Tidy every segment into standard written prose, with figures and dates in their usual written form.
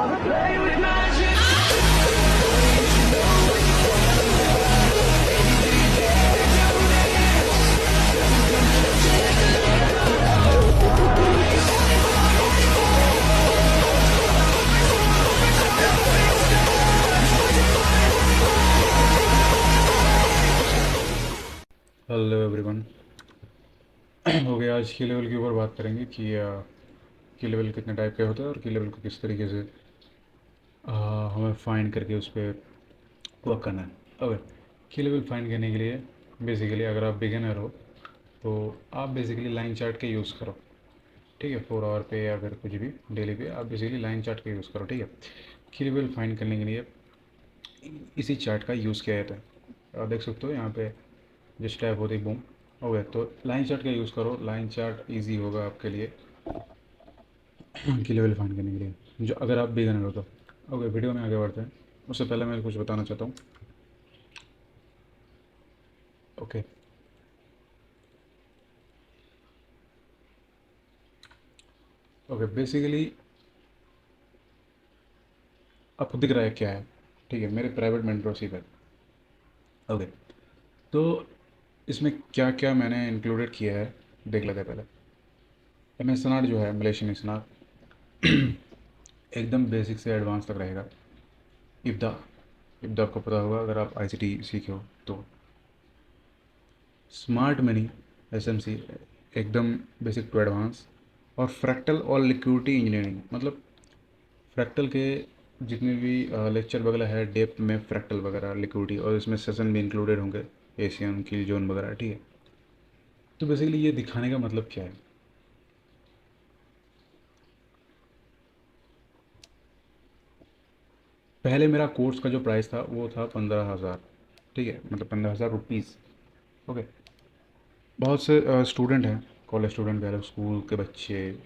Hello everyone. हो गया, आज की लेवल के ऊपर बात करेंगे कि की लेवल कितने टाइप के होते हैं और की लेवल को किस तरीके से हमें फाइंड करके उस पर वर्क करना है। ओके, की लेवल फाइंड करने के लिए बेसिकली अगर आप बिगिनर हो तो आप बेसिकली लाइन चार्ट का यूज़ करो। ठीक है, 4 आवर पे या फिर कुछ भी डेली पे आप बेसिकली लाइन चार्ट का यूज़ करो। ठीक है, की लेवल फाइंड करने के लिए इसी चार्ट का यूज़ किया जाता है। आप देख सकते हो यहाँ पे जिस टाइप होती है बूम। हो गया, तो लाइन चार्ट का यूज़ करो। लाइन चार्ट इजी होगा आपके लिए की लेवल फाइंड करने के लिए, जो अगर आप बिगिनर हो तो। ओके, वीडियो में आगे बढ़ते हैं। उससे पहले मैं कुछ बताना चाहता हूँ। ओके ओके, बेसिकली आपको दिख रहा है क्या है? ठीक है, मेरे प्राइवेट मेंटरशिप है। ओके, तो इसमें क्या क्या मैंने इंक्लूडेड किया है देख लेते हैं पहले। एम एस जो है, मलेशियन एसनार, एकदम बेसिक से एडवांस तक रहेगा। इब्दा, इब्दा आपको पता होगा अगर आप आईसीटी सीखे हो तो। स्मार्ट मनी, एसएमसी, एकदम बेसिक टू एडवांस। और फ्रैक्टल और लिक्विडिटी इंजीनियरिंग, मतलब फ्रैक्टल के जितने भी लेक्चर वगैरह है डेप्थ में, फ्रैक्टल वगैरह, लिक्विडिटी, और इसमें सेशन भी इंक्लूडेड होंगे, एशियन किल जोन वगैरह। ठीक है, तो बेसिकली ये दिखाने का मतलब क्या है? पहले मेरा कोर्स का जो प्राइस था वो था 15,000। ठीक है, मतलब 15,000 रुपीज़। ओके, बहुत से स्टूडेंट हैं, कॉलेज स्टूडेंट कह रहे, स्कूल के बच्चे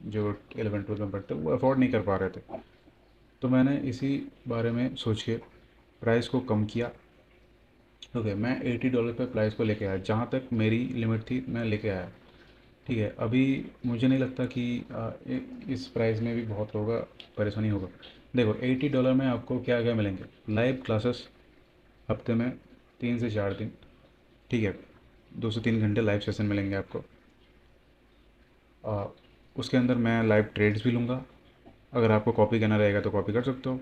जो 11 12 में पढ़ते वो अफोर्ड नहीं कर पा रहे थे। तो मैंने इसी बारे में सोच के प्राइस को कम किया। ओके, मैं $80 पे प्राइस को लेके आया, जहाँ तक मेरी लिमिट थी मैं लेके आया। ठीक है, अभी मुझे नहीं लगता कि इस प्राइस में भी बहुत होगा, परेशानी होगा। देखो, $80 में आपको क्या क्या मिलेंगे? लाइव क्लासेस हफ्ते में 3 से 4 दिन। ठीक है, 2 से 3 घंटे लाइव सेशन मिलेंगे आपको। आ, उसके अंदर मैं लाइव ट्रेड्स भी लूँगा। अगर आपको कॉपी करना रहेगा तो कॉपी कर सकते हो।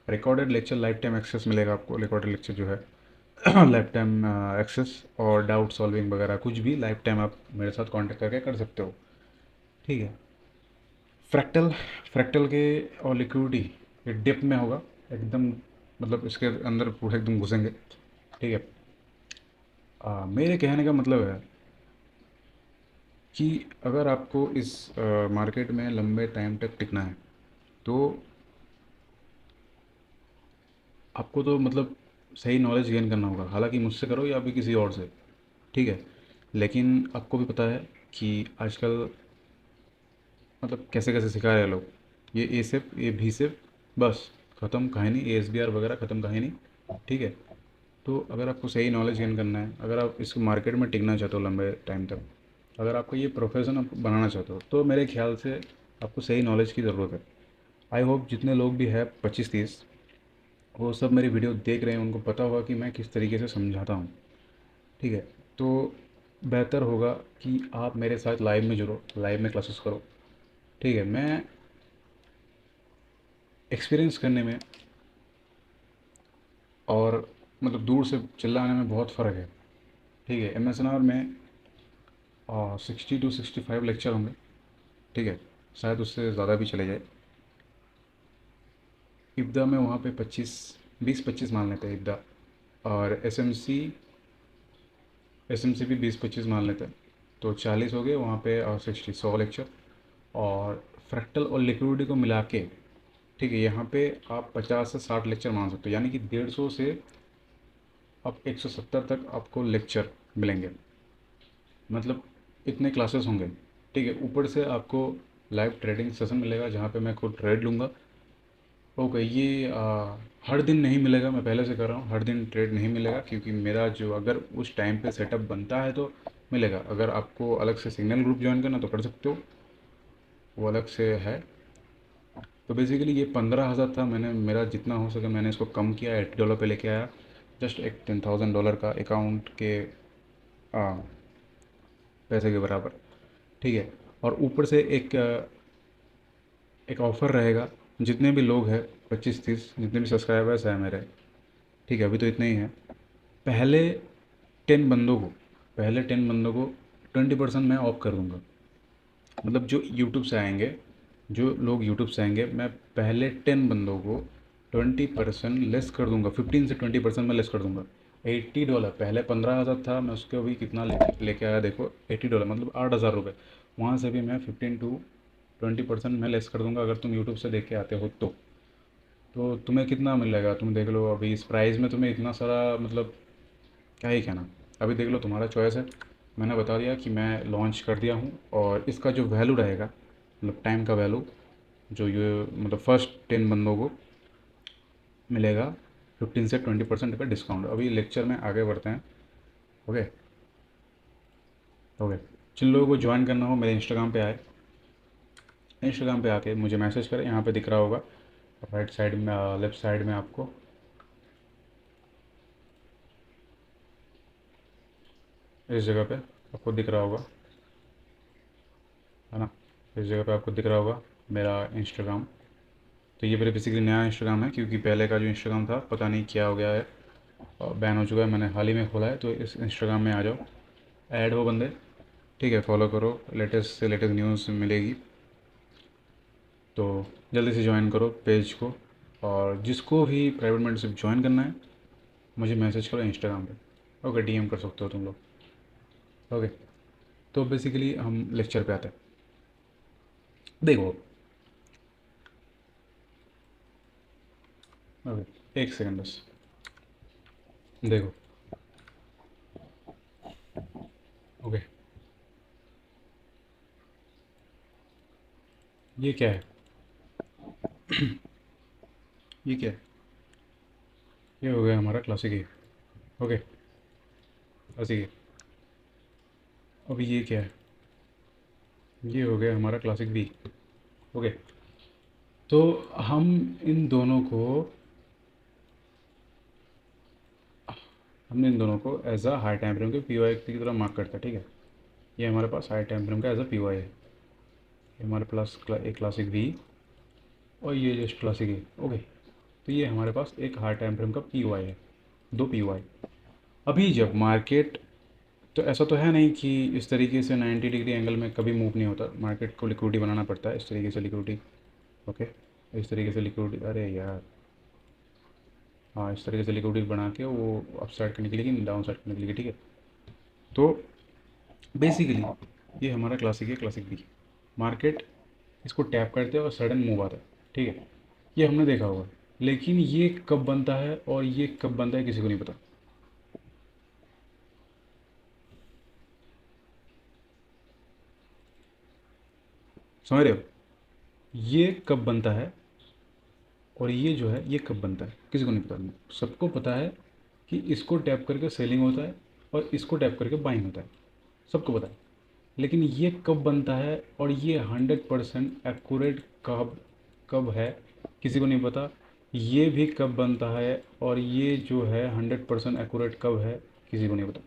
Recorded lecture life time access मिलेगा आपको। रिकॉर्डेड लेक्चर जो है लाइफ टाइम एक्सेस, और डाउट सॉल्विंग वगैरह कुछ भी लाइफ टाइम आप मेरे साथ कांटेक्ट करके कर सकते हो। ठीक है, फ्रैक्टल, फ्रैक्टल के और लिक्विडिटी ये डिप में होगा एकदम, मतलब इसके अंदर पूरे एकदम घुसेंगे। ठीक है, मेरे कहने का मतलब है कि अगर आपको इस मार्केट में लंबे टाइम तक टिकना है तो आपको तो मतलब सही नॉलेज गेन करना होगा। हालांकि मुझसे करो या भी किसी और से, ठीक है, लेकिन आपको भी पता है कि आजकल मतलब कैसे कैसे सिखा रहे हैं लोग। ये ए सिर्फ, ये भी सिर्फ, बस ख़त्म कहानी। ए एस बी आर वगैरह ख़त्म कहानी। ठीक है, तो अगर आपको सही नॉलेज गेन करना है, अगर आप इस मार्केट में टिकना चाहते हो लंबे टाइम तक, अगर आपको ये प्रोफेशन आप बनाना चाहते हो, तो मेरे ख्याल से आपको सही नॉलेज की ज़रूरत है। आई होप जितने लोग भी हैं 25 30, वो सब मेरी वीडियो देख रहे हैं, उनको पता होगा कि मैं किस तरीके से समझाता हूँ। ठीक है, तो बेहतर होगा कि आप मेरे साथ लाइव में जुड़ो, लाइव में क्लासेस करो। ठीक है, मैं एक्सपीरियंस करने में और मतलब दूर से चिल्लाने में बहुत फ़र्क है। ठीक है, एम एस एन आर में 60 to 65 लेक्चर होंगे। ठीक है, शायद उससे ज़्यादा भी चले जाए। इब्दा में वहाँ पे 20 25 मान लेते हैं इब्दा। और एस एम सी भी 20 25 मान लेते हैं, तो 40 हो गए वहाँ पे, और 100 लेक्चर। और फ्रैक्टल और लिक्विडिटी को मिला के, ठीक है, यहाँ पे आप 50 से 60 लेक्चर मान सकते हो, यानी कि 150 से अब 170 तक आपको लेक्चर मिलेंगे। मतलब इतने क्लासेस होंगे। ठीक है, ऊपर से आपको लाइव ट्रेडिंग सेशन मिलेगा जहाँ पे मैं खुद ट्रेड लूँगा। ओके, ये हर दिन नहीं मिलेगा, मैं पहले से कर रहा हूँ, हर दिन ट्रेड नहीं मिलेगा, क्योंकि मेरा जो अगर उस टाइम पे सेटअप बनता है तो मिलेगा। अगर आपको अलग से सिग्नल ग्रुप ज्वाइन करना तो कर सकते हो, वो अलग से है। तो बेसिकली ये 15,000 था, मैंने मेरा जितना हो सके मैंने इसको कम किया, $80 पे लेके आया। जस्ट एक $10,000 का अकाउंट के आ, पैसे के बराबर। ठीक है। और ऊपर से एक ऑफ़र रहेगा, जितने भी लोग हैं 25-30 जितने भी सब्सक्राइबर्स हैं मेरे, ठीक है, अभी तो इतने ही हैं। पहले 10 बंदों को पहले 10 बंदों को 20% मैं ऑफ कर दूंगा। मतलब जो लोग यूट्यूब से आएंगे, मैं पहले 10 बंदों को 20% लेस कर दूंगा, 15 से 20% मैं लेस कर दूंगा। $80, पहले 15,000 था, मैं उसको अभी कितना लेके आया देखो, $80 मतलब 8,000 रुपये। वहाँ से भी मैं 15 to 20% मैं लेस कर दूंगा, अगर तुम यूट्यूब से देख के आते हो तो तुम्हें कितना मिलेगा तुम देख लो। अभी इस प्राइस में तुम्हें इतना सारा, मतलब क्या ही कहना। अभी देख लो, तुम्हारा चॉइस है। मैंने बता दिया कि मैं लॉन्च कर दिया हूँ, और इसका जो वैल्यू रहेगा, मतलब टाइम का वैल्यू, जो ये मतलब फर्स्ट 10 बंदों को मिलेगा 15 से 20% का डिस्काउंट। अभी लेक्चर में आगे बढ़ते हैं। ओके। ओके। जिन लोगों को ज्वाइन करना हो मेरे इंस्टाग्राम पे आए, इंस्टाग्राम पे आके मुझे मैसेज करें, यहाँ पे दिख रहा होगा राइट साइड में, लेफ्ट साइड में आपको इस जगह पे आपको दिख रहा होगा, है ना। इस जगह पे आपको दिख रहा होगा मेरा इंस्टाग्राम। तो ये मेरे बेसिकली नया इंस्टाग्राम है, क्योंकि पहले का जो इंस्टाग्राम था पता नहीं क्या हो गया है, बैन हो चुका है, मैंने हाल ही में खोला है। तो इस इंस्टाग्राम में आ जाओ, ऐड हो बंदे, ठीक है, फॉलो करो, लेटेस्ट से लेटेस्ट न्यूज़ मिलेगी। तो जल्दी से ज्वाइन करो पेज को, और जिसको भी प्राइवेट मेंटरशिप ज्वाइन करना है मुझे मैसेज करो इंस्टाग्राम पे। ओके, डीएम कर सकते हो तुम लोग। ओके। तो बेसिकली हम लेक्चर पे आते हैं। देखो, ओके, एक सेकंड बस। देखो। ओके। ये क्या है? ये क्या है? ये हो गया हमारा क्लासिक ए। ओके। क्लासिक ए। अब ये क्या है? ये हो गया हमारा क्लासिक बी। ओके। तो हम इन दोनों को हमने इन दोनों को as a high time frame के पी वाई की तरह मार्क करता है, ठीक है। ये हमारे पास हाई टाइम फ्रेम का एज अ पी वाई है। ये हमारे पास एक क्लासिक बी, और ये जस्ट क्लासिक ए। ओके। तो ये हमारे पास एक हाई टाइम फ्रेम का पी वाई है, दो पी वाई। अभी जब मार्केट, तो ऐसा तो है नहीं कि इस तरीके से 90 डिग्री एंगल में कभी मूव नहीं होता, मार्केट को लिक्विडिटी बनाना पड़ता है इस तरीके से लिक्विडिटी। ओके। इस तरीके से लिक्विडिटी, अरे यार, हाँ, इस तरीके से लिक्विडिटी बना के वो अप साइड की निकलेगी, डाउन साइड की निकलेगी, ठीक है। तो बेसिकली ये हमारा क्लासिक है, क्लासिक बी। मार्केट इसको टैप करते हैं और सडन मूव आता है, ठीक है। ये हमने देखा होगा। लेकिन ये कब बनता है और ये कब बनता है किसी को नहीं पता। समझ रहे हो? ये कब बनता है और ये जो है ये कब बनता है किसी को नहीं पता। सबको पता है कि इसको टैप करके सेलिंग होता है और इसको टैप करके बाइंग होता है, सबको पता है। लेकिन ये कब बनता है और ये 100% एक्यूरेट कब कब है किसी को नहीं पता। ये भी कब बनता है और ये जो है 100% एक्यूरेट कब है किसी को नहीं पता।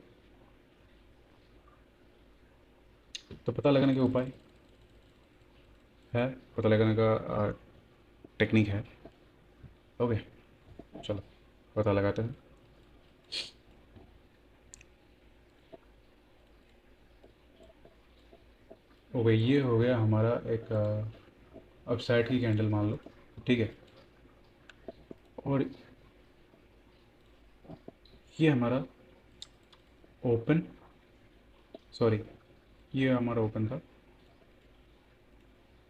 तो पता लगाने के उपाय है, पता लगाने का टेक्निक है। ओके। चलो पता लगाते हैं। ओके, ये हो गया हमारा एक अपसाइड की कैंडल मान लो, ठीक है। और ये हमारा ओपन, सॉरी, ये हमारा ओपन था,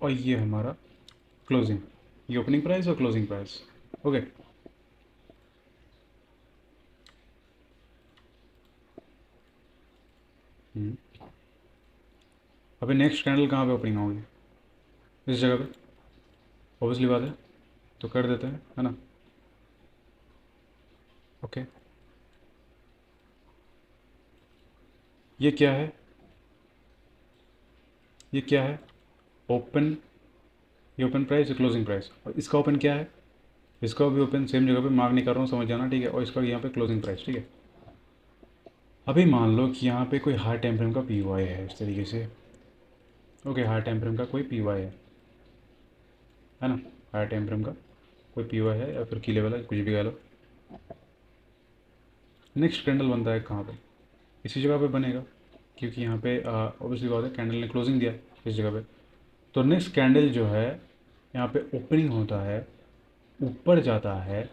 और ये हमारा क्लोजिंग। ये ओपनिंग प्राइस और क्लोजिंग प्राइस। ओके। अभी नेक्स्ट कैंडल कहाँ पे ओपनिंग होगी? इस जगह पे, ऑब्वियसली बात है। तो कर देते हैं, है ना। ओके। ये क्या है? ये क्या है? ओपन ये ओपन प्राइस, ये क्लोजिंग प्राइस, और इसका ओपन क्या है, इसका भी ओपन सेम जगह पे मार्क नहीं कर रहा हूँ, समझ जाना, ठीक है। और इसका यहाँ पे क्लोजिंग प्राइस, ठीक है। अभी मान लो कि यहाँ पे कोई हाई टाइम फ्रेम का पी वाई है इस तरीके से, ओके, हाई टाइम फ्रेम का कोई पी वाई है ना, हाई टाइम फ्रेम का कोई पी वाई है या फिर की लेवल है, कुछ भी कह लो। नेक्स्ट कैंडल बनता है कहाँ पे, इसी जगह पे बनेगा, क्योंकि यहाँ पे ऑब्वियसली बात है कैंडल ने क्लोजिंग दिया इस जगह पे। तो नेक्स्ट कैंडल जो है यहाँ पे ओपनिंग होता है, ऊपर जाता है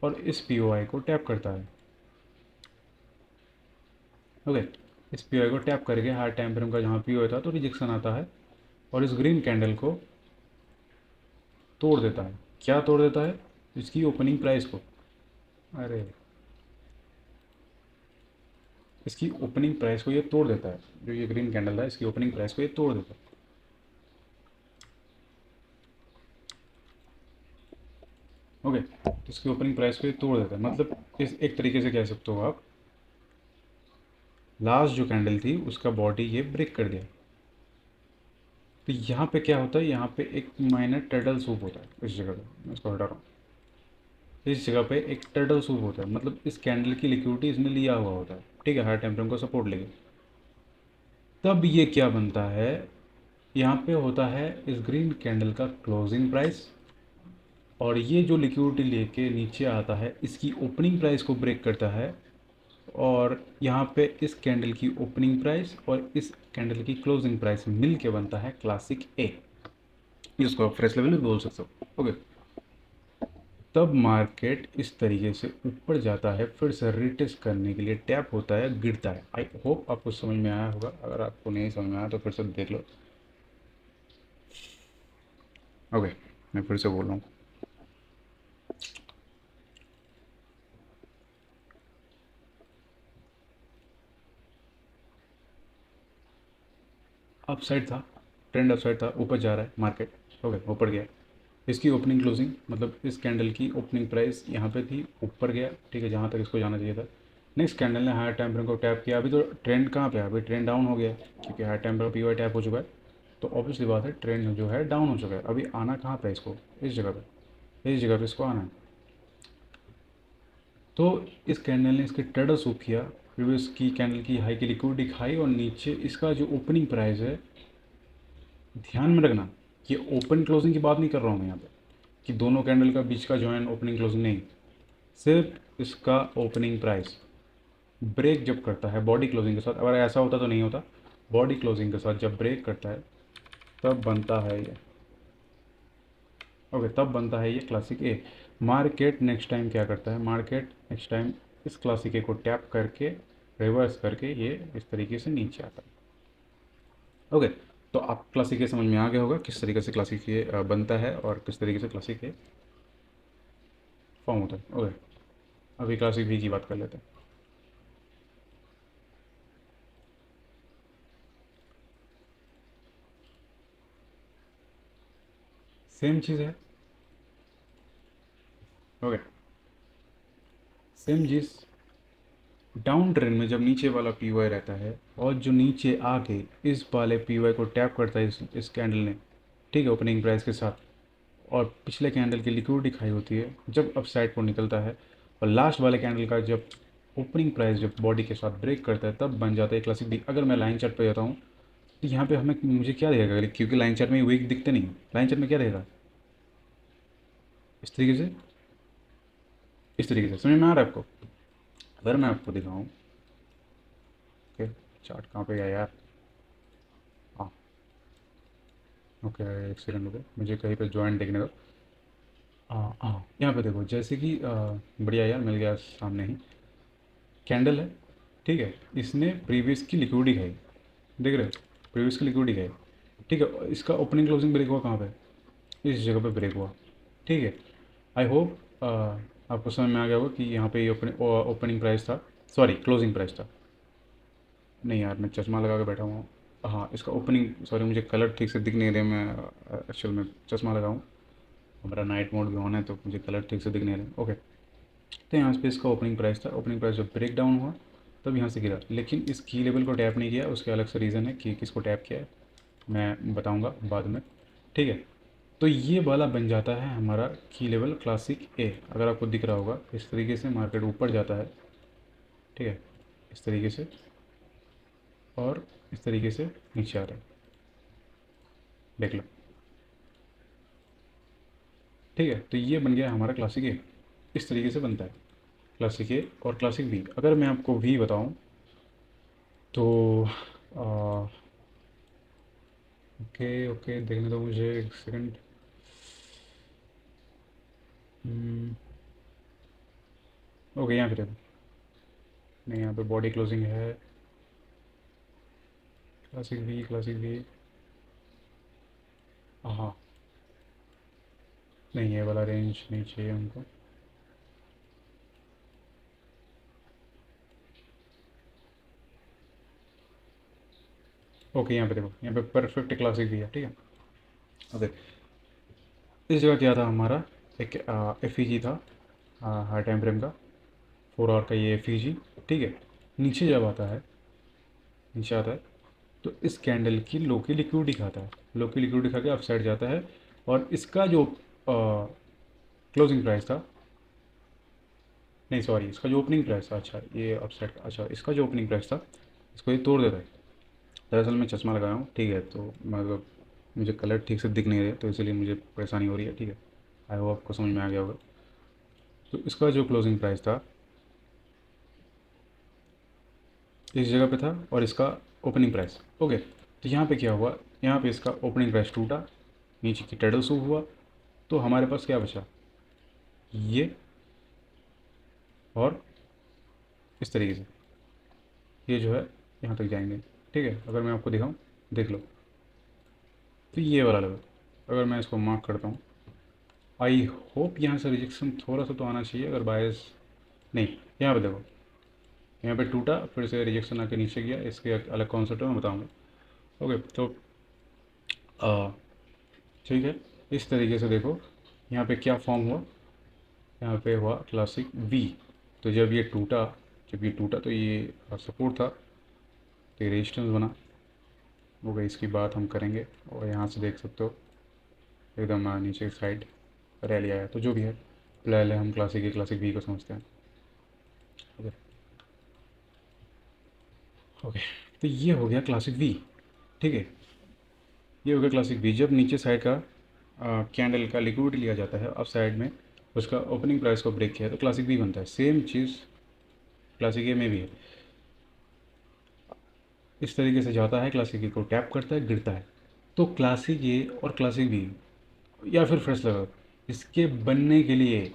और इस पी को टैप करता है, ओके। इस पी को टैप करके हाई टाइम फ्रेम का जहाँ पी था तो रिजेक्शन आता है और इस ग्रीन कैंडल को तोड़ देता है। क्या तोड़ देता है, इसकी ओपनिंग प्राइस को, अरे इसकी ओपनिंग प्राइस को ये तोड़ देता है, जो ये ग्रीन कैंडल है इसकी ओपनिंग प्राइस को ये तोड़ देता है, ओके। तो इसकी ओपनिंग प्राइस को ये तोड़ देता है, मतलब इस एक तरीके से कह सकते हो आप, लास्ट जो कैंडल थी उसका बॉडी ये ब्रेक कर दिया। तो यहाँ पे क्या होता है, यहाँ पे एक माइनर टर्टल सूप होता है इस जगह पे, मैं इसको हटा रहा हूँ। इस जगह पे एक टर्टल सूप होता है, मतलब इस कैंडल की लिक्विडिटी इसने लिया हुआ होता है, ठीक है, हाई टाइम फ्रेम को सपोर्ट लेके। तब ये क्या बनता है, यहाँ पे होता है इस ग्रीन कैंडल का क्लोजिंग प्राइस, और ये जो लिक्विडिटी लेके नीचे आता है इसकी ओपनिंग प्राइस को ब्रेक करता है, और यहाँ पे इस कैंडल की ओपनिंग प्राइस और इस कैंडल की क्लोजिंग प्राइस मिल के बनता है क्लासिक ए, जिसको आप फ्रेश लेवल भी बोल सकते हो, ओके। तब मार्केट इस तरीके से ऊपर जाता है, फिर से रिटेस्ट करने के लिए टैप होता है, गिरता है। आई होप आपको समझ में आया होगा, अगर आपको नहीं समझ में आया तो फिर से देख लो, ओके। मैं फिर से बोल रहा हूँ, अप साइड था, ट्रेंड अप साइड था, ऊपर जा रहा है मार्केट, ओके, ऊपर गया। इसकी ओपनिंग क्लोजिंग, मतलब इस कैंडल की ओपनिंग प्राइस यहाँ पे थी, ऊपर गया, ठीक है, जहाँ तक इसको जाना चाहिए था। नेक्स्ट कैंडल ने हायर टाइम फ्रेम को टैप किया, अभी तो ट्रेंड कहाँ पे है, अभी ट्रेंड डाउन हो गया क्योंकि higher time frame P Y tap हो चुका है, तो ऑब्वियसली बात है ट्रेंड जो है डाउन हो चुका है। अभी आना कहाँ पे इसको, इस जगह पे, इस जगह पे इसको आना है। तो इस कैंडल ने इसके ट्रेडर सूप किया, प्रीवियस की कैंडल की हाई की लिक्विडिटी खाई, और नीचे इसका जो ओपनिंग प्राइस है, ध्यान में रखना, ये ओपन क्लोजिंग की बात नहीं कर रहा हूँ मैं यहाँ पे कि दोनों कैंडल का बीच का जॉइन ओपनिंग क्लोजिंग, नहीं, सिर्फ इसका ओपनिंग प्राइस ब्रेक जब करता है बॉडी क्लोजिंग के साथ, अगर ऐसा होता तो नहीं होता, बॉडी क्लोजिंग के साथ जब ब्रेक करता है तब बनता है ये, ओके, तब बनता है ये क्लासिक ए। मार्केट नेक्स्ट टाइम क्या करता है, मार्केट नेक्स्ट टाइम इस क्लासिक ए को टैप करके रिवर्स करके ये इस तरीके से नीचे आता है, ओके। तो आप क्लासिक ए समझ में आ गया होगा किस तरीके से क्लासिक ए बनता है और किस तरीके से क्लासिक ए फॉर्म होता है, ओके। अभी क्लासिक बी की बात कर लेते हैं। सेम चीज़ है, ओके, सेम चीज़। डाउन ट्रेंड में जब नीचे वाला पी वाई रहता है और जो नीचे आके इस वाले पी वाई को टैप करता है इस कैंडल ने, ठीक है, ओपनिंग प्राइस के साथ, और पिछले कैंडल की लिक्विडिटी खाई होती है जब अप साइड को निकलता है, और लास्ट वाले कैंडल का जब ओपनिंग प्राइस जब बॉडी के साथ ब्रेक करता है तब बन जाता है क्लासिक डी। अगर मैं लाइन चार्ट पे जाता हूँ तो यहाँ पे हमें मुझे क्या देगा, क्योंकि लाइन चार्ट में वीक दिखते नहीं, लाइन चार्ट में क्या देगा, इस तरीके से, इस तरीके से, समझ में आ रहा है आपको। अगर मैं आपको दिखाऊँ, ओके, चार्ट कहाँ पे गया यार, हाँ, ओके, एक सेकंड रुको, मुझे कहीं पे ज्वाइंट देखने दो। हाँ हाँ, यहाँ पे देखो, जैसे कि बढ़िया यार, मिल गया सामने ही, कैंडल है, ठीक है, इसने प्रीवियस की लिक्विडिटी खाई, देख रहे हो, प्रीवियस की लिक्विडिटी खाई, ठीक है, इसका ओपनिंग क्लोजिंग ब्रेक हुआ कहाँ पे, इस जगह पे ब्रेक हुआ, ठीक है। आई होप आपको समझ में आ गया होगा कि यहाँ पे ये ओपनिंग प्राइस था, सॉरी क्लोजिंग प्राइस था, नहीं यार मैं चश्मा लगा के बैठा हुआ हूँ, हाँ, इसका ओपनिंग, सॉरी मुझे कलर ठीक से दिख नहीं रहे, मैं एक्चुअल में चश्मा लगाऊँ, हमारा नाइट मोड भी ऑन है तो मुझे कलर ठीक से दिख नहीं रहे, ओके। तो यहाँ पे इसका ओपनिंग प्राइस था, ओपनिंग प्राइस जब ब्रेक डाउन हुआ तब यहाँ से गिरा, लेकिन इस की लेवल को टैप नहीं किया, उसके अलग से रीज़न है कि किसको टैप किया है, मैं बताऊँगा बाद में, ठीक है। तो ये वाला बन जाता है हमारा की लेवल क्लासिक ए। अगर आपको दिख रहा होगा इस तरीके से मार्केट ऊपर जाता है, ठीक है, इस तरीके से, और इस तरीके से नीचे आता है, देख लो, ठीक है। तो ये बन गया हमारा क्लासिक ए। इस तरीके से बनता है क्लासिक ए और क्लासिक वी। अगर मैं आपको वी बताऊं तो ओके ओके, देखने दो मुझे एक सेकंड। ओके, यहाँ पे देखो, नहीं यहाँ पे बॉडी क्लोजिंग है, क्लासिक वी, क्लासिक वी, हाँ, नहीं ये वाला रेंज नहीं चाहिए हमको। ओके, यहाँ पे देखो, यहाँ पे परफेक्ट क्लासिक वी है, ठीक है। ओके, इस जगह क्या था हमारा, एक एफ ई जी था, हाई टाइम फ्रेम का, 4 आवर का ये एफ ई जी, ठीक है। नीचे जब आता है, नीचे आता है, तो इस कैंडल की लो की लिक्विडिटी खाता है, लो की लिक्विडिटी खा के अप साइड जाता है। और इसका जो क्लोजिंग प्राइस था, नहीं सॉरी, इसका जो ओपनिंग प्राइस था, अच्छा ये अप साइड का, अच्छा इसका जो ओपनिंग प्राइस था इसको ये तोड़ देता है। दरअसल मैं चश्मा लगाया हूँ, ठीक है, तो मतलब मुझे कलर ठीक से दिख नहीं रहे, तो इसलिए मुझे परेशानी हो रही है, ठीक है। आई होप आपको समझ में आ गया होगा। तो इसका जो क्लोजिंग प्राइस था इस जगह पे था, और इसका ओपनिंग प्राइस, ओके। तो यहाँ पे क्या हुआ, यहाँ पे इसका ओपनिंग प्राइस टूटा, नीचे की टेडल सूव हुआ, तो हमारे पास क्या बचा, ये और इस तरीके से, ये जो है यहाँ तक जाएंगे, ठीक है। अगर मैं आपको दिखाऊँ, देख लो, तो ये वाला लेवल, अगर मैं इसको मार्क करता हूँ, आई होप यहाँ से रिजेक्शन थोड़ा सा तो आना चाहिए, अगर बायस, नहीं, यहाँ पे देखो, यहाँ पे टूटा, फिर से रिजेक्शन आके नीचे गया, इसके अलग कॉन्सेप्ट है, मैं बताऊँगा। ओके, तो आ, ठीक है, इस तरीके से देखो यहाँ पे क्या फॉर्म हुआ, यहाँ पे हुआ क्लासिक वी। तो जब ये टूटा, जब ये टूटा तो ये सपोर्ट था, तो ये रेजिस्टेंस बना, हो गई, इसकी बात हम करेंगे। और यहाँ से देख सकते हो एकदम नीचे की साइड रैली आया, तो जो भी है पहले हम क्लासिक ए क्लासिक वी को समझते हैं। ओके ओके, तो ये हो गया क्लासिक वी, ठीक है। ये हो गया क्लासिक वी। जब नीचे साइड का कैंडल का लिक्विडिटी लिया जाता है अप साइड में, उसका ओपनिंग प्राइस को ब्रेक किया है, तो क्लासिक वी बनता है। सेम चीज़ क्लासिक ए में भी है, इस तरीके से जाता है, क्लासिक ए को टैप करता है, गिरता है। तो क्लासिक ए और क्लासिक बी, या फिर फ्रेश लेवल, इसके बनने के लिए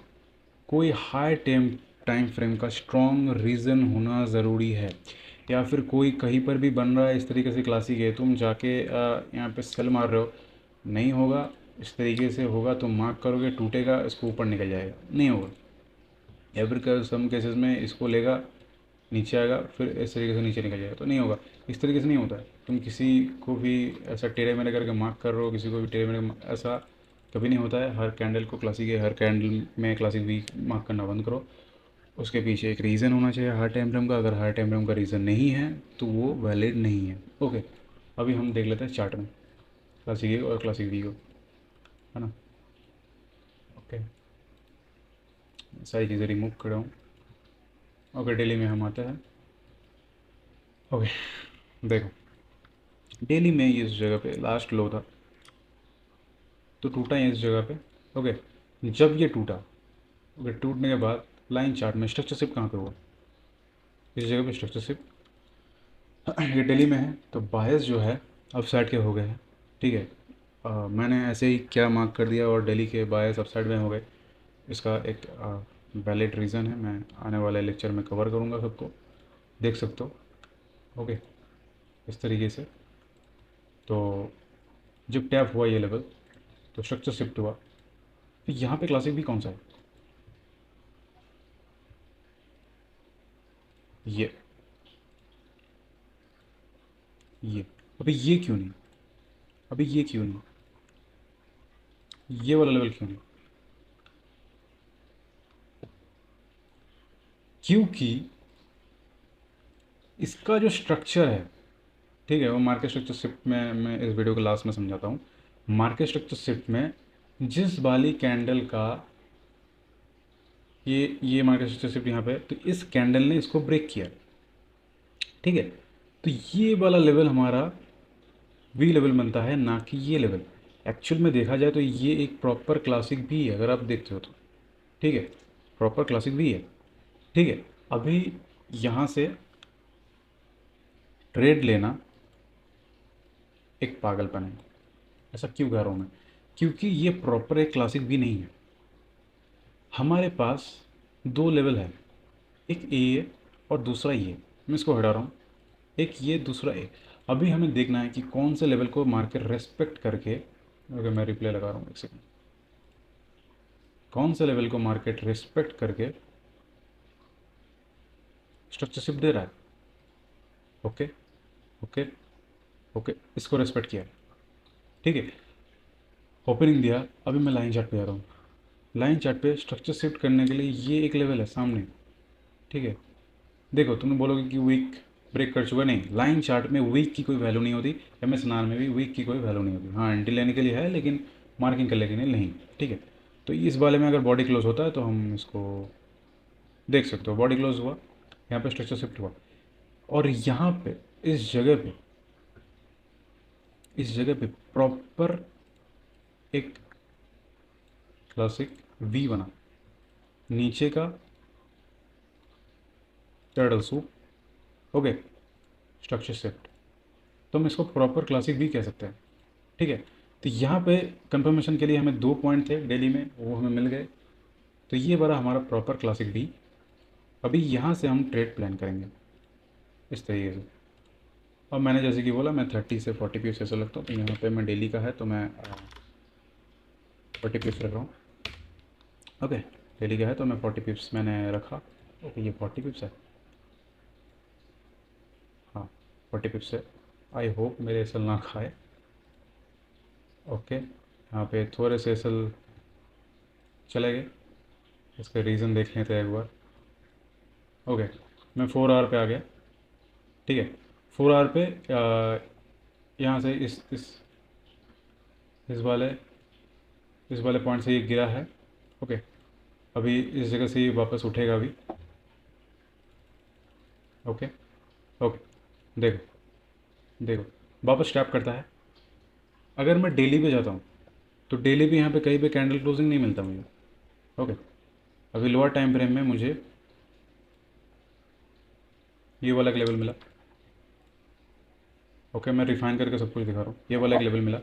कोई हाई टाइम फ्रेम का स्ट्रॉन्ग रीज़न होना ज़रूरी है। या फिर कोई कहीं पर भी बन रहा है इस तरीके से क्लासिक है, तुम जाके यहाँ पे सेल मार रहे हो, नहीं होगा। इस तरीके से होगा तो मार्क करोगे, टूटेगा, इसको ऊपर निकल जाएगा, नहीं होगा। या फिर सम केसेस में इसको लेगा, नीचे आएगा, फिर इस तरीके से नीचे निकल जाएगा, तो नहीं होगा। इस तरीके से नहीं होता है। तुम किसी को भी ऐसा टेढ़े मेढ़े करके मार्क कर रहे हो, किसी को भी टेढ़े मेढ़े, ऐसा कभी नहीं होता है। हर कैंडल को क्लासिक है, हर कैंडल में क्लासिक वी मार्क करना बंद करो। उसके पीछे एक रीज़न होना चाहिए हर टाइम फ्रेम का। अगर हर टाइम फ्रेम का रीज़न नहीं है तो वो वैलिड नहीं है। ओके, अभी हम देख लेते हैं चार्ट में क्लासिक ए और क्लासिक वी को, है ना। ओके, सारी चीज़ें रिमूव कर रहा हूँ। ओके, डेली में हम आते हैं। ओके, देखो, डेली में ये इस जगह पे लास्ट लो था, तो टूटा है इस जगह पे। ओके, जब ये टूटा, ओके, टूटने के बाद लाइन चार्ट में स्ट्रक्चर शिफ्ट कहाँ पे हुआ, इस जगह पे स्ट्रक्चर शिफ्ट। ये डेली में है, तो बायस जो है अप साइड के हो गए हैं, ठीक है। मैंने ऐसे ही क्या मार्क कर दिया और डेली के बायस अप साइड में हो गए। इसका एक वैलिड रीज़न है, मैं आने वाले लेक्चर में कवर करूँगा, सबको देख सकते हो। ओके, इस तरीके से। तो जब टैप हुआ ये लेवल, तो स्ट्रक्चर शिफ्ट हुआ। तो यहाँ पे क्लासिक भी कौन सा है, ये ये अभी ये क्यों नहीं, अभी ये क्यों नहीं, ये वाला लेवल क्यों नहीं, क्योंकि इसका जो स्ट्रक्चर है, ठीक है, वो मार्केट स्ट्रक्चर शिफ्ट में मैं इस वीडियो के लास्ट में समझाता हूँ। मार्केट स्ट्रक्चर शिफ्ट में जिस वाली कैंडल का ये मार्केट स्ट्रक्चर शिफ्ट यहाँ पे है, तो इस कैंडल ने इसको ब्रेक किया, ठीक है। तो ये वाला लेवल हमारा वी लेवल बनता है, ना कि ये लेवल। एक्चुअल में देखा जाए तो ये एक प्रॉपर क्लासिक भी है, अगर आप देखते हो तो, ठीक है, प्रॉपर क्लासिक भी है, ठीक है। अभी यहाँ से ट्रेड लेना एक पागलपन है। ऐसा क्यों कह रहा हूँ मैं? क्योंकि ये प्रॉपर एक क्लासिक भी नहीं है। हमारे पास दो लेवल है, एक ए है और दूसरा ये। मैं इसको हटा रहा हूँ, एक ये दूसरा ए। अभी हमें देखना है कि कौन से लेवल को मार्केट रेस्पेक्ट करके, अगर मैं रिप्ले लगा रहा हूँ एक सेकंड, कौन से लेवल को मार्केट रेस्पेक्ट करके स्ट्रक्चर शिफ्ट दे रहा है। ओके, ओके, ओके, इसको रेस्पेक्ट किया, ठीक है। ओपनिंग दिया, अभी मैं लाइन चार्ट पे जा रहा हूँ। लाइन चार्ट पे स्ट्रक्चर शिफ्ट करने के लिए ये एक लेवल है सामने, ठीक है। देखो, तुम बोलोगे कि वीक ब्रेक कर चुका, नहीं, लाइन चार्ट में वीक की कोई वैल्यू नहीं होती, एमएसएनआर में भी वीक की कोई वैल्यू नहीं होती। हाँ, एंट्री लेने के लिए है, लेकिन मार्किंग करने के लिए नहीं, ठीक है। तो इस वाले में अगर बॉडी क्लोज होता है तो हम इसको देख सकते हो, बॉडी क्लोज हुआ, यहाँ पे स्ट्रक्चर शिफ्ट हुआ, और यहाँ पे इस जगह पे, इस जगह पे प्रॉपर एक क्लासिक वी बना, नीचे का turtle soup, okay, structure shift. तो हम इसको प्रॉपर क्लासिक वी कह सकते हैं, ठीक है। तो यहाँ पे कंफर्मेशन के लिए हमें दो पॉइंट थे डेली में, वो हमें मिल गए। तो ये बड़ा हमारा प्रॉपर क्लासिक वी। अभी यहाँ से हम ट्रेड प्लान करेंगे इस तरीके से। अब मैंने जैसे कि बोला, मैं 30 से 40 पीस ऐसा लगता हूँ, तो यहाँ पे मैं डेली का है तो मैं 40 पीस रख रहा हूँ, ओके। डेली का है तो मैं 40 पिप्स मैंने रखा, ओके। ये 40 पिप्स है, हाँ, 40 पिप्स है। आई होप मेरे एसल ना खाए, ओके। यहाँ पे थोड़े से एसल चले गए, इसका रीज़न देख लेते हैं एक बार, ओके। मैं 4 आवर पे आ गया, ठीक है। 4 आवर पे यहाँ से इस वाले इस वाले पॉइंट से ये गिरा है, ओके। अभी इस जगह से ये वापस उठेगा अभी, ओके, ओके। देखो, देखो, वापस टैप करता है। अगर मैं डेली पे जाता हूँ तो डेली भी यहाँ पे कहीं पे कैंडल क्लोजिंग नहीं मिलता मुझे, ओके। अभी लोअर टाइम फ्रेम में मुझे ये वाला एक लेवल मिला, ओके। मैं रिफाइन करके सब कुछ दिखा रहा हूँ। ये वाला एक लेवल मिला,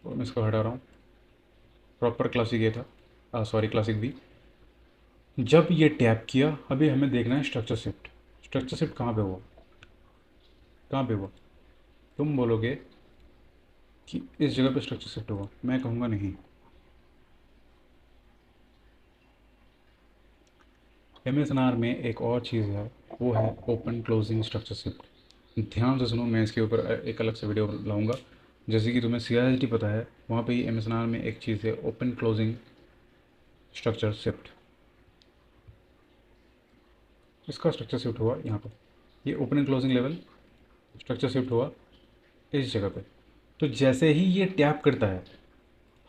और मैं इसको हटा रहा हूँ। प्रॉपर क्लासिक ये था, सॉरी, क्लासिक भी। जब ये टैप किया, अभी हमें देखना है स्ट्रक्चर शिफ्ट। स्ट्रक्चर शिफ्ट कहाँ पे हुआ, कहाँ पे हुआ? तुम बोलोगे कि इस जगह पे स्ट्रक्चर शिफ्ट हुआ, मैं कहूँगा नहीं। एमएसएनआर में एक और चीज़ है, वो है ओपन क्लोजिंग स्ट्रक्चर शिफ्ट। ध्यान से सुनो, मैं इसके ऊपर एक अलग से वीडियो लाऊंगा। जैसे कि तुम्हें सीआईएसटी पता है, वहाँ पे ही एमएसएनआर में एक चीज़ है, ओपन क्लोजिंग स्ट्रक्चर शिफ्ट। इसका स्ट्रक्चर शिफ्ट हुआ यहाँ पर, ये open and closing level structure shift हुआ इस जगह पे। तो जैसे ही ये टैप करता है,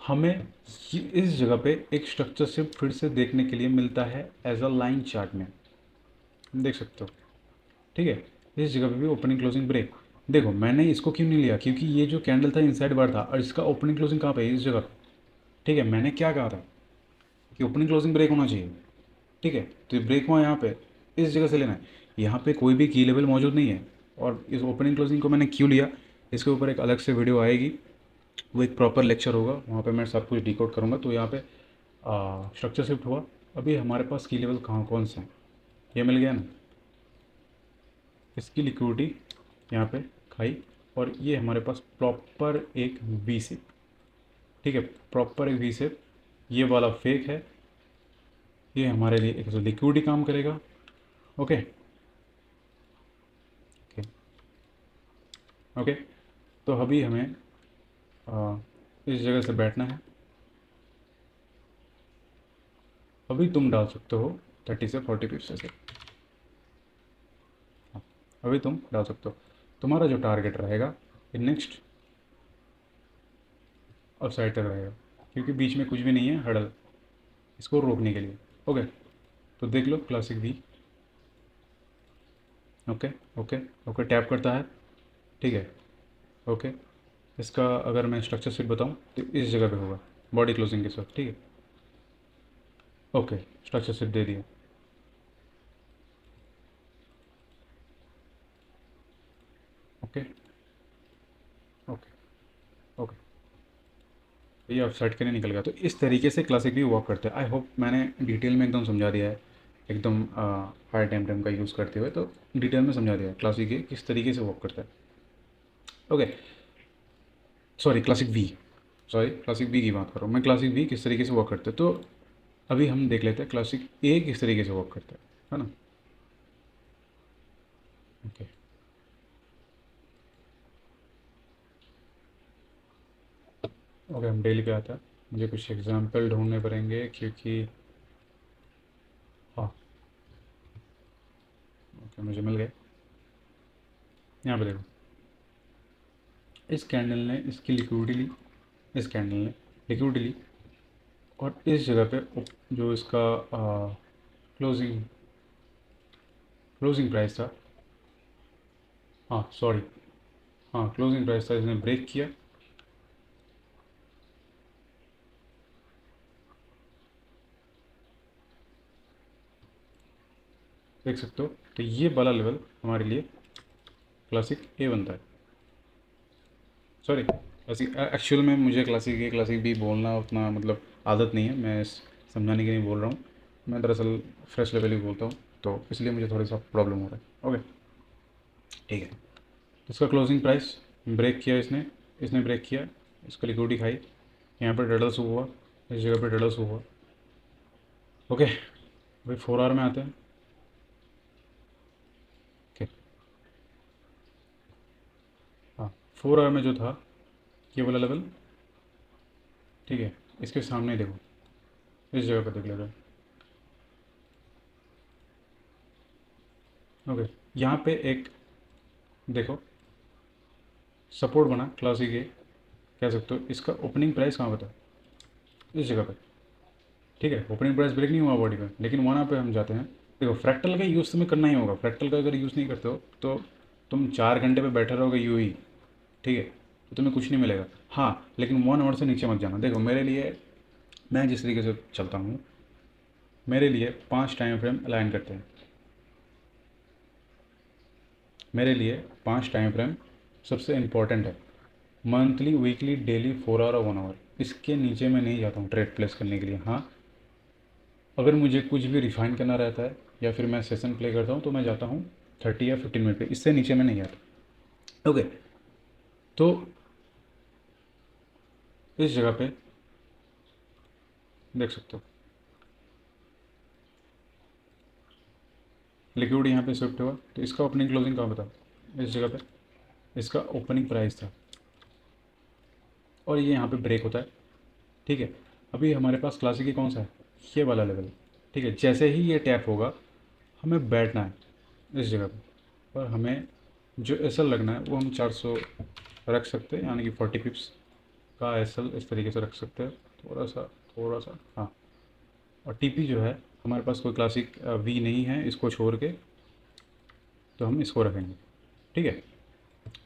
हमें इस जगह पे एक स्ट्रक्चर शिफ्ट फिर से देखने के लिए मिलता है एज अ लाइन चार्ट में, देख सकते हो, ठीक है। इस जगह पे भी ओपनिंग क्लोजिंग ब्रेक। देखो, मैंने इसको क्यों नहीं लिया, क्योंकि ये जो कैंडल था इनसाइड बार था, और इसका ओपनिंग क्लोजिंग कहाँ पे है, इस जगह पे, ठीक है। मैंने क्या कहा था कि ओपनिंग क्लोजिंग ब्रेक होना चाहिए, ठीक है। तो ये ब्रेक हुआ यहाँ पे, इस जगह से लेना है। यहाँ पे कोई भी की लेवल मौजूद नहीं है, और इस ओपनिंग क्लोजिंग को मैंने क्यों लिया, इसके ऊपर एक अलग से वीडियो आएगी, वो एक प्रॉपर लेक्चर होगा, वहाँ पे मैं सब कुछ डिकोड करूँगा। तो यहाँ पे स्ट्रक्चर शिफ्ट हुआ। अभी हमारे पास की लेवल कहाँ कौन से हैं, ये मिल गया ना, इसकी लिक्विडिटी यहाँ पे खाई, और ये हमारे पास प्रॉपर एक वी शेप, ठीक है, प्रॉपर एक वी शेप। ये वाला फेक है, ये हमारे लिए एक लिक्विडिटी काम करेगा, ओके, ओके, ओके। तो अभी हमें इस जगह से बैठना है। अभी तुम डाल सकते हो 30 से 40 पिप्स से, हाँ, अभी तुम डाल सकते हो। तुम्हारा जो टारगेट रहेगा, ये नेक्स्ट अपसाइड तक रहेगा, क्योंकि बीच में कुछ भी नहीं है हर्डल इसको रोकने के लिए। ओके, तो देख लो क्लासिक वी। ओके ओके ओके, टैप करता है, ठीक है। ओके, इसका अगर मैं स्ट्रक्चर सेट बताऊँ तो इस जगह पे होगा, बॉडी क्लोजिंग के साथ, ठीक है। ओके, स्ट्रक्चर सेट दे दिया। ओके ओके ओके, तो ये ऑफ साइड के लिए निकल गया। तो इस तरीके से क्लासिक भी वर्क करते हैं। आई होप मैंने डिटेल में एकदम समझा दिया है, एकदम हाई टाइम टाइम का यूज़ करते हुए तो डिटेल में समझा दिया है क्लासिक ये किस तरीके से वर्क करता है। Okay, sorry classic V, sorry classic V की बात कर रहा हूँ मैं। क्लासिक वी किस तरीके से वर्क करता है, तो अभी हम देख लेते हैं क्लासिक ए किस तरीके से वर्क करता है ना। ओके ओके, हम डेली पे आता है। मुझे कुछ एग्जाम्पल ढूंढने पड़ेंगे क्योंकि हाँ, ओके मुझे मिल गए। यहाँ पे देखो, इस कैंडल ने इसकी लिक्विडिटी ली, इस कैंडल ने लिक्विडिटी ली, और इस जगह पे जो इसका क्लोजिंग क्लोजिंग प्राइस था, हाँ सॉरी, हाँ क्लोजिंग प्राइस था, इसने ब्रेक किया। देख सकते हो, तो ये वाला लेवल हमारे लिए क्लासिक ए बनता है। सॉरी क्लासिक, एक्चुअल में मुझे क्लासिक ए क्लासिक बी बोलना उतना मतलब आदत नहीं है, मैं समझाने के लिए बोल रहा हूँ। मैं दरअसल फ्रेश लेवल ही बोलता हूँ, तो इसलिए मुझे थोड़ा सा प्रॉब्लम हो रहा है। ओके, ठीक है। इसका क्लोजिंग प्राइस ब्रेक किया इसने, इसने ब्रेक किया, इसको लिक्विडिटी खाई, यहाँ पर डडल शो हुआ, इस जगह पर डडल शो हुआ। ओके, अभी 4 आवर में आते हैं। ओके, हाँ 4 आवर में जो था ये वाला लेवल, ठीक है, इसके सामने देखो, इस जगह पर देख लेते हैं। ओके, यहाँ पे एक देखो सपोर्ट बना क्लासिक ए, कह सकते हो। इसका ओपनिंग प्राइस कहाँ पे था, इस जगह पे, ठीक है। ओपनिंग प्राइस ब्रेक नहीं हुआ बॉडी पे, लेकिन वहाँ पे हम जाते हैं। देखो फ्रैक्टल का यूज़ तुम्हें करना ही होगा, फ्रैक्टल का अगर यूज़ नहीं करते हो तो तुम 4 घंटे पे बैठे रहोगे यूँ ही, ठीक है, तो तुम्हें कुछ नहीं मिलेगा। हाँ लेकिन 1 आवर से नीचे मत जाना। देखो मेरे लिए, मैं जिस तरीके से चलता हूँ, मेरे लिए 5 टाइम फ्रेम अलाइन करते हैं। मेरे लिए 5 टाइम फ्रेम सबसे इम्पॉर्टेंट है, मंथली वीकली डेली, 4 आवर और 1 आवर। इसके नीचे मैं नहीं जाता हूँ ट्रेड प्लेस करने के लिए। हाँ, अगर मुझे कुछ भी रिफाइन करना रहता है या फिर मैं सेशन प्ले करता हूँ तो मैं जाता हूँ 30 या 15 मिनट पे, इससे नीचे मैं नहीं आता। ओके, तो इस जगह पे देख सकते हो लिक्विड यहाँ पे शिफ्ट हुआ, तो इसका ओपनिंग क्लोजिंग कहाँ पे था, इस जगह पे इसका ओपनिंग प्राइस था, और ये यहाँ पे ब्रेक होता है, ठीक है। अभी हमारे पास क्लासिक की कौन सा है, ये वाला लेवल, ठीक है। जैसे ही ये टैप होगा हमें बैठना है इस जगह पे, और हमें जो एस एल लगना है वो हम 400 रख सकते हैं, यानी कि 40 पिप्स का एस एल इस तरीके से रख सकते हैं, थोड़ा सा हाँ। और टी पी जो है, हमारे पास कोई क्लासिक वी नहीं है इसको छोड़ के, तो हम इसको रखेंगे, ठीक है।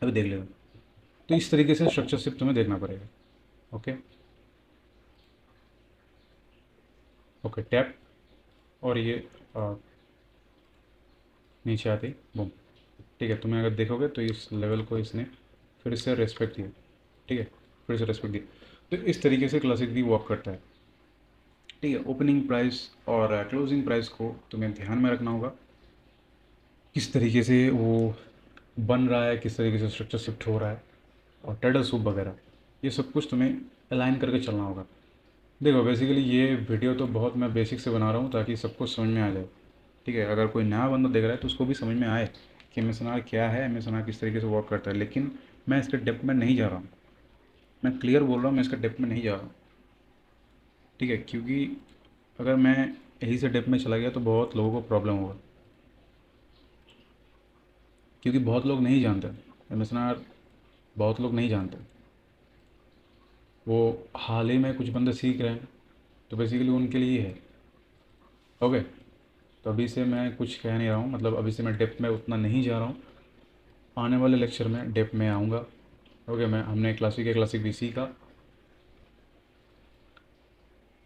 अभी देख लेना, तो इस तरीके से स्ट्रक्चर शिफ्ट तुम्हें देखना पड़ेगा। ओके ओके, टैप, और ये आ, नीचे आते ही बूम, ठीक है। तुम्हें अगर देखोगे तो इस लेवल को इसने फिर से रेस्पेक्ट दिया, ठीक है, फिर से रेस्पेक्ट दिया। तो इस तरीके से क्लासिक भी वर्क करता है, ठीक है। ओपनिंग प्राइस और क्लोजिंग प्राइस को तुम्हें ध्यान में रखना होगा, किस तरीके से वो बन रहा है, किस तरीके से स्ट्रक्चर शिफ्ट हो रहा है, और टेडल सूप वगैरह, ये सब कुछ तुम्हें अलाइन करके चलना होगा। देखो बेसिकली ये वीडियो तो बहुत मैं बेसिक से बना रहा हूँ ताकि सबको समझ में आ जाए, ठीक है। अगर कोई नया बंदा देख रहा है तो उसको भी समझ में आए कि एम एस एन आर क्या है, एम एस एन आर किस तरीके से वर्क करता है। लेकिन मैं इसके डेप्थ में नहीं जा रहा हूँ, मैं क्लियर बोल रहा हूँ, मैं इसका डेप्थ में नहीं जा रहा हूँ, ठीक है। क्योंकि अगर मैं यही से डेप्थ में चला गया तो बहुत लोगों को प्रॉब्लम होगा, क्योंकि बहुत लोग नहीं जानते एम एस एन आर, बहुत लोग नहीं जानते। वो हाल ही में कुछ बंदे सीख रहे हैं, तो बेसिकली उनके लिए है। ओके, तो अभी से मैं कुछ कह नहीं रहा हूँ, मतलब अभी से मैं डेप्थ में उतना नहीं जा रहा हूँ। आने वाले लेक्चर में डेप्थ में आऊँगा। ओके, मैं हमने क्लासिक ए क्लासिक भी सीखा।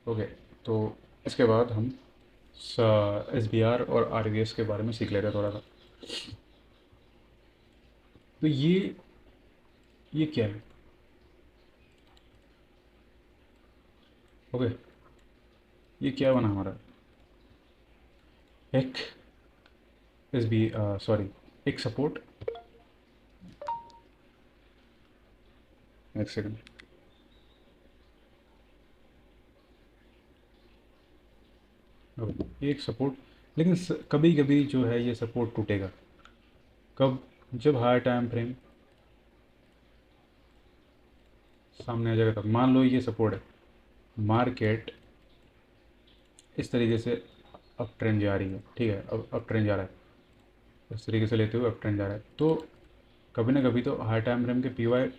ओके, तो इसके बाद हम एस बी आर और आर वी एस के बारे में सीख लेते हैं थोड़ा सा। तो ये क्या है? ओके, ये क्या बना हमारा? एक एस बी सॉरी, एक सपोर्ट, एक सेकंड। ओके, ये एक सपोर्ट, लेकिन कभी कभी जो है ये सपोर्ट टूटेगा। कब? जब हायर टाइम फ्रेम सामने आ जाएगा तब। मान लो ये सपोर्ट है, मार्केट इस तरीके से अप ट्रेंड जा रही है, ठीक है, अब अप ट्रेंड जा रहा है, इस तरीके से लेते हुए अप ट्रेंड जा रहा है, तो कभी ना कभी तो हाई टाइम फ्रेम के पी वाई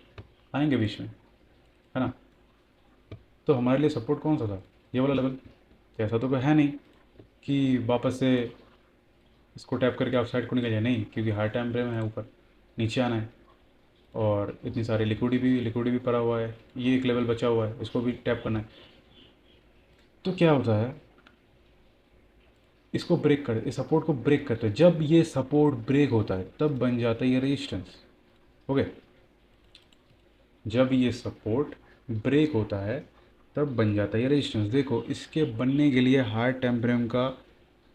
आएंगे बीच में, है ना? तो हमारे लिए सपोर्ट कौन सा था? ये वाला लेवल। तो ऐसा तो कोई है नहीं कि वापस से इसको टैप करके आप साइड को निकल जाए, नहीं, क्योंकि हाई टाइम फ्रेम है, ऊपर नीचे आना है, और इतनी सारी लिक्विडिटी भी पड़ा हुआ है, ये एक लेवल बचा हुआ है, इसको भी टैप करना है। तो क्या होता है, इसको ब्रेक कर, इस सपोर्ट को ब्रेक करते हैं। जब ये सपोर्ट ब्रेक होता है तब बन जाता है ये रेजिस्टेंस। ओके, जब ये सपोर्ट ब्रेक होता है तब बन जाता है ये रेजिस्टेंस। देखो, इसके बनने के लिए हाई टाइम फ्रेम का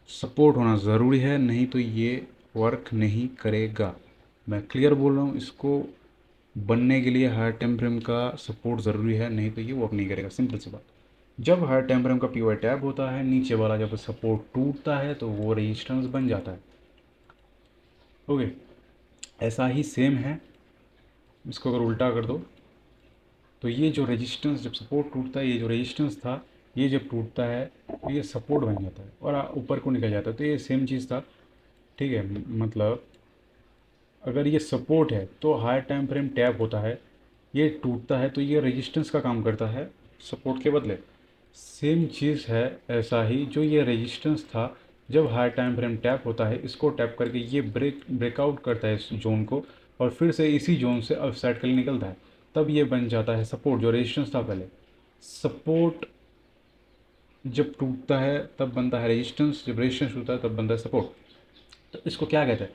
सपोर्ट होना ज़रूरी है, नहीं तो ये वर्क नहीं करेगा। मैं क्लियर बोल रहा हूँ, इसको बनने के लिए हाई टाइम फ्रेम का सपोर्ट ज़रूरी है, नहीं तो ये वर्क नहीं करेगा। सिंपल सी बात। जब हाई टाइम फ्रेम का पी वाई टैप होता है, नीचे वाला जब सपोर्ट टूटता है तो वो रेजिस्टेंस बन जाता है। ओके, ऐसा ही सेम है, इसको अगर उल्टा कर दो तो ये जो रेजिस्टेंस, जब सपोर्ट टूटता है, ये जो रेजिस्टेंस था, ये जब टूटता है तो ये सपोर्ट बन जाता है और ऊपर को निकल जाता है। तो ये सेम चीज़ था, ठीक है। मतलब अगर ये सपोर्ट है तो हाई टाइम फ्रेम टैप होता है, ये टूटता है तो ये रेजिस्टेंस का काम करता है सपोर्ट के बदले। सेम चीज़ है, ऐसा ही जो ये रेजिस्टेंस था, जब हाई टाइम फ्रेम टैप होता है, इसको टैप करके ये ब्रेकआउट करता है इस जोन को, और फिर से इसी जोन से अप साइड के लिए निकलता है, तब ये बन जाता है सपोर्ट, जो रेजिस्टेंस था पहले। सपोर्ट जब टूटता है तब बनता है रेजिस्टेंस, जब रेजिस्टेंस टूटता है तब बनता है सपोर्ट। तो इसको क्या कहते हैं?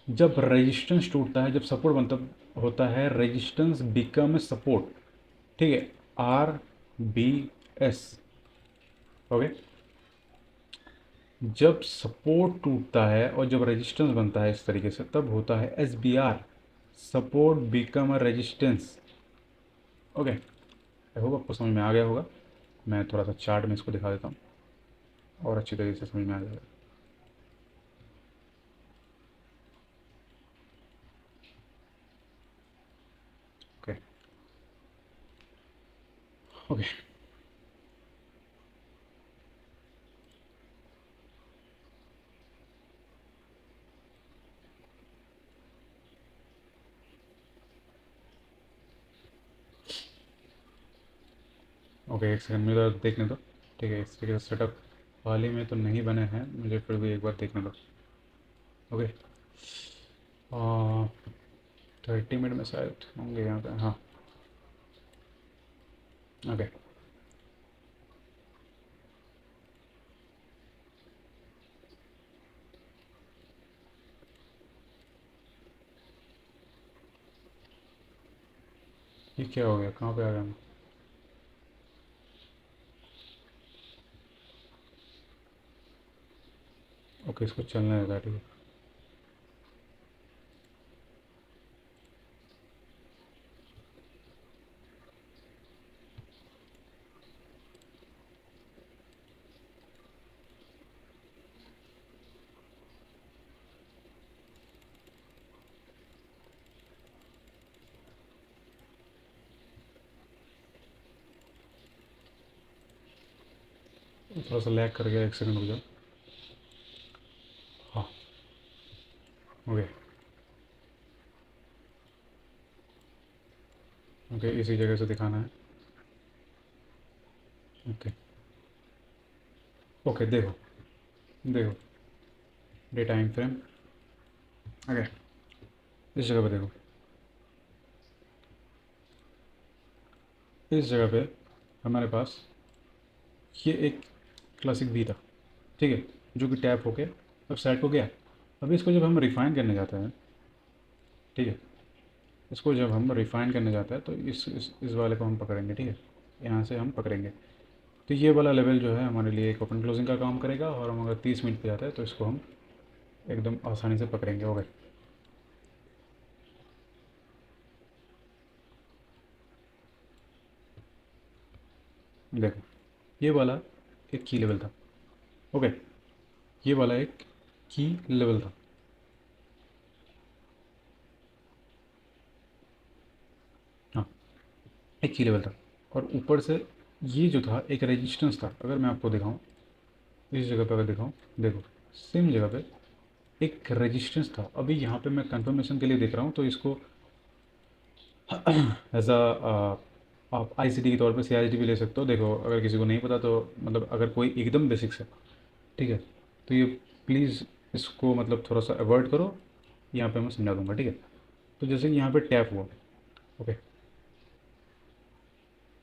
जब रेजिस्टेंस टूटता है, जब सपोर्ट बनता होता है, रेजिस्टेंस बिकम सपोर्ट, ठीक है। R B S. ओके, जब सपोर्ट टूटता है और जब रेजिस्टेंस बनता है इस तरीके से, तब होता है S B R, support become a resistance. Okay, I hope आपको समझ में आ गया होगा। मैं थोड़ा सा चार्ट में इसको दिखा देता हूँ और अच्छी तरीके से समझ में आ जाएगा। ओके ओके ओके, एक सेकंड मेरा देखने दो। ठीक है, इस तरीके से सेटअप हाल ही में तो नहीं बने हैं, मुझे फिर भी एक बार देखने दो। ओके, 30 मिनट में शायद होंगे यहाँ पे, हाँ। ओके, ये क्या हो गया, कहाँ पे आ गया मैं? ओके, इसको चलने देता है, ठीक है। थोड़ा सा लैग कर गया, एक सेकंड रुक जाओ। हाँ, ओके ओके, इसी जगह से दिखाना है। ओके। ओके, देखो देखो, डे टाइम फ्रेम। ओके, इस जगह पे देखो, इस जगह पे हमारे पास ये एक क्लासिक बी था, ठीक है, जो कि टैप होके अब सेट हो गया। अभी इसको जब हम रिफ़ाइन करने जाते हैं, ठीक है, इसको जब हम रिफ़ाइन करने जाते हैं तो इस वाले को हम पकड़ेंगे, ठीक है, यहाँ से हम पकड़ेंगे। तो ये वाला लेवल जो है हमारे लिए एक ओपन क्लोजिंग का काम करेगा, और हम अगर 30 मिनट पे जाते हैं तो इसको हम एकदम आसानी से पकड़ेंगे। हो गए। देखो, ये वाला एक की लेवल था। ओके, ये वाला एक की लेवल था। हाँ, एक की लेवल था। और ऊपर से ये जो था एक रेजिस्टेंस था। अगर मैं आपको दिखाऊं, इस जगह पे अगर दिखाऊं, देखो, सेम जगह पे एक रेजिस्टेंस था। अभी यहाँ पे मैं कंफर्मेशन के लिए देख रहा हूँ, तो इसको एज अ आप आईसीटी के तौर पे सीआईडी भी ले सकते हो। देखो, अगर किसी को नहीं पता तो मतलब अगर कोई एकदम बेसिक्स है, ठीक है, तो ये प्लीज़ इसको मतलब थोड़ा सा अवॉइड करो। यहाँ पे मैं समझा दूंगा, ठीक है। तो जैसे कि यहाँ पे टैप हुआ। ओके।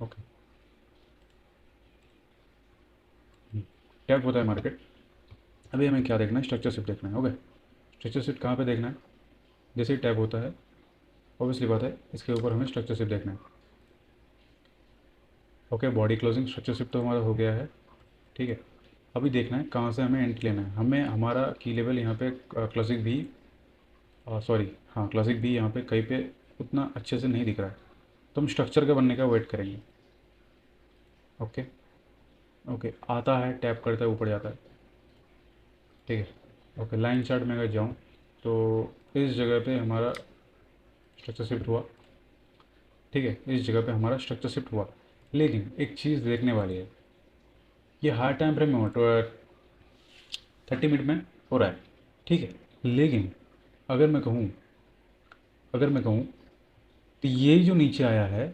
ओके। टैप होता है मार्केट। अभी हमें क्या देखना है? स्ट्रक्चर शिफ्ट देखना है। ओके, स्ट्रक्चर शिफ्ट कहाँ पे देखना है? जैसे ही टैप होता है, ऑब्वियसली बात है, इसके ऊपर हमें स्ट्रक्चर शिफ्ट देखना है। Okay, body closing structure shift तो हमारा हो गया है, ठीक है। अभी देखना है कहाँ से हमें एंट्री लेना है। हमें हमारा की लेवल यहाँ पे क्लासिक भी, सॉरी, हाँ, क्लासिक भी यहाँ पे कहीं पे उतना अच्छे से नहीं दिख रहा है, तो हम स्ट्रक्चर के बनने का वेट करेंगे। ओके। ओके, आता है, टैप करता है, ऊपर जाता है, ठीक है। ओके, लाइन चार्ट में अगर जाऊँ तो इस जगह पे हमारा स्ट्रक्चर शिफ्ट हुआ, ठीक है, इस जगह पे हमारा स्ट्रक्चर शिफ्ट हुआ। लेकिन एक चीज़ देखने वाली है, ये हाई टाइम फ्रेम में 30 मिनट में हो रहा है, ठीक है। लेकिन अगर मैं कहूँ अगर मैं कहूँ तो ये जो नीचे आया है,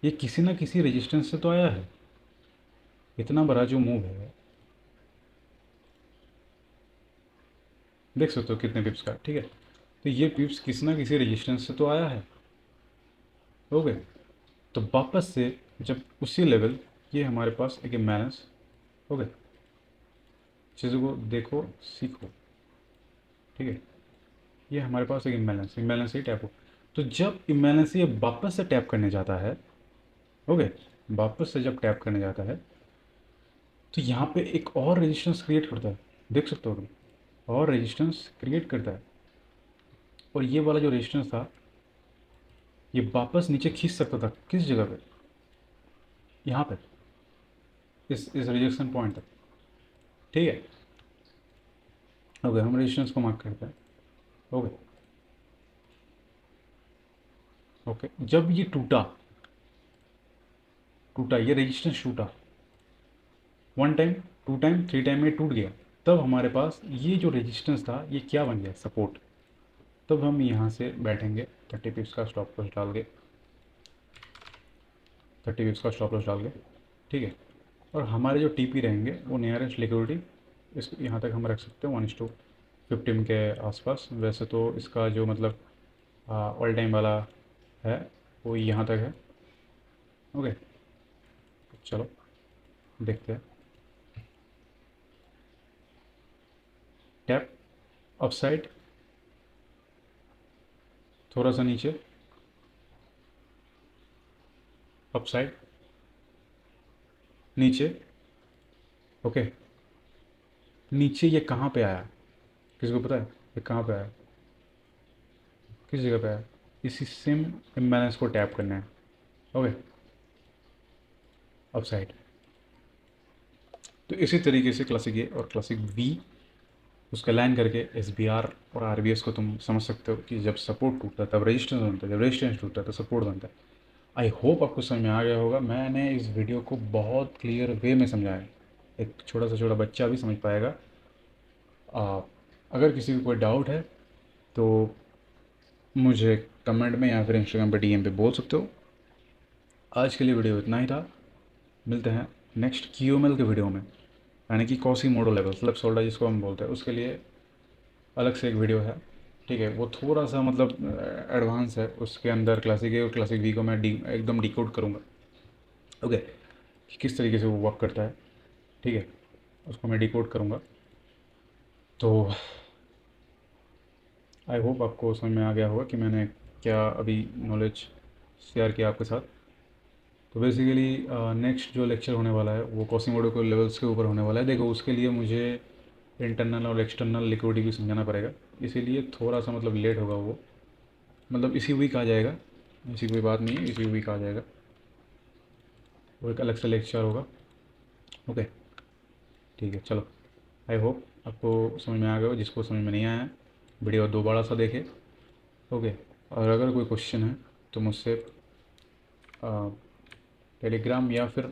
ये किसी ना किसी रेजिस्टेंस से तो आया है। इतना बड़ा जो मूव है, देख सकते हो कितने पिप्स का, ठीक है। तो ये पिप्स किसी ना किसी रेजिस्टेंस से तो आया है। हो गए। तो वापस से जब उसी लेवल, ये हमारे पास एक इम्बैलेंस। हो गए। चीज़ों को देखो, सीखो, ठीक है। ये हमारे पास एक इम्बैलेंस इम्बैलेंस ही टैप हो। तो जब इम्बैलेंस ये वापस से टैप करने जाता है, हो गए, वापस से जब टैप करने जाता है, तो यहाँ पे एक और रेजिस्टेंस क्रिएट करता है। देख सकते हो तुम, और रेजिस्टेंस क्रिएट करता है। और ये वाला जो रेजिस्टेंस था, ये वापस नीचे खींच सकता था किस जगह पे? यहाँ पे, इस रिजेक्शन पॉइंट तक, ठीक है। ओके, हम रेजिस्टेंस को मार्क करते हैं। ओके। ओके, जब ये टूटा, ये रेजिस्टेंस टूटा, 1 टाइम, 2 टाइम, 3 टाइम में टूट गया, तब हमारे पास ये जो रेजिस्टेंस था ये क्या बन गया? सपोर्ट। तब हम यहाँ से बैठेंगे 30 पिप्स का स्टॉप लॉस डाल के, 30 पिप्स का स्टॉप लॉस डाल के, ठीक है। और हमारे जो टीपी रहेंगे वो नियरेस्ट लिक्विडिटी, इसको यहाँ तक हम रख सकते हैं 1:15 के आसपास। वैसे तो इसका जो मतलब ऑल टाइम वाला है वो यहाँ तक है। ओके, चलो देखते हैं। टैप, अपसाइड, थोड़ा सा नीचे, अपसाइड, नीचे। ओके, नीचे ये कहाँ पे आया? किसी को पता है ये कहाँ पे आया? किस जगह पे आया? इसी सेम इम्बैलेंस को टैप करना है। Okay, upside. तो इसी तरीके से क्लासिक ए और क्लासिक बी, उसका लाइन करके एस बी आर और आर बी एस को तुम समझ सकते हो कि जब सपोर्ट टूटता है तब रेजिस्टेंस बनता है, जब रेजिस्टेंस टूटता है तो सपोर्ट बनता है। आई होप आपको समझ में आ गया होगा। मैंने इस वीडियो को बहुत क्लियर वे में समझाया है, एक छोटा बच्चा भी समझ पाएगा। आ, अगर किसी को कोई डाउट है तो मुझे कमेंट में या फिर इंस्टाग्राम पे डीएम पे बोल सकते हो। आज के लिए वीडियो इतना ही था। मिलते हैं नेक्स्ट QML के वीडियो में, यानी कि कॉसी मोडो लेवल फ्लिप सोल्डर जिसको हम बोलते हैं, उसके लिए अलग से एक वीडियो है। ठीक है, वो थोड़ा सा मतलब एडवांस है, उसके अंदर क्लासिक ए और क्लासिक बी को मैं एकदम डिकोड करूँगा। ओके, कि किस तरीके से वो वर्क करता है। ठीक है, उसको मैं डिकोड करूँगा। तो आई होप आपको समझ में आ गया होगा कि मैंने क्या अभी नॉलेज शेयर किया आपके साथ। तो बेसिकली नेक्स्ट जो लेक्चर होने वाला है वो कॉसिमोडो के लेवल्स के ऊपर होने वाला है। देखो, उसके लिए मुझे इंटरनल और एक्सटर्नल लिक्विडिटी भी समझाना पड़ेगा, इसीलिए थोड़ा सा मतलब लेट होगा वो, मतलब इसी वीक आ जाएगा। ऐसी कोई बात नहीं है, इसी वीक आ जाएगा, वो एक अलग से लेक्चर होगा। ओके, ठीक है, चलो। आई होप आपको समझ में आ गया हो, जिसको समझ में नहीं आया है वीडियो दोबारा सा देखे। ओके, और अगर कोई क्वेश्चन है तो मुझसे टेलीग्राम या फिर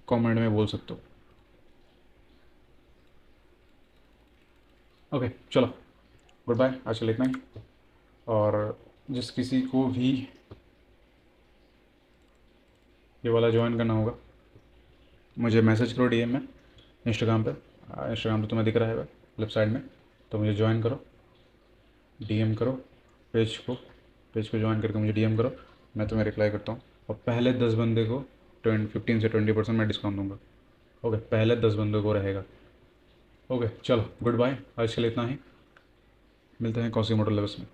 कमेंट में बोल सकते हो। ओके, चलो, गुड बाय, आज के लिए इतना ही। और जिस किसी को भी ये वाला ज्वाइन करना होगा, मुझे मैसेज करो DM में, इंस्टाग्राम पे। इंस्टाग्राम पे तुम्हें दिख रहा है लेफ्ट साइड में, तो मुझे ज्वाइन करो, DM करो पेज को ज्वाइन करके मुझे DM करो, मैं तुम्हें रिप्लाई करता हूँ। और पहले 10 बंदे को 15 से 20% मैं डिस्काउंट दूंगा। ओके, पहले 10 बंदों को रहेगा। ओके, चलो, गुड बाय, आज के लिए इतना ही। मिलते हैं कॉसी मोटर लेवल्स में।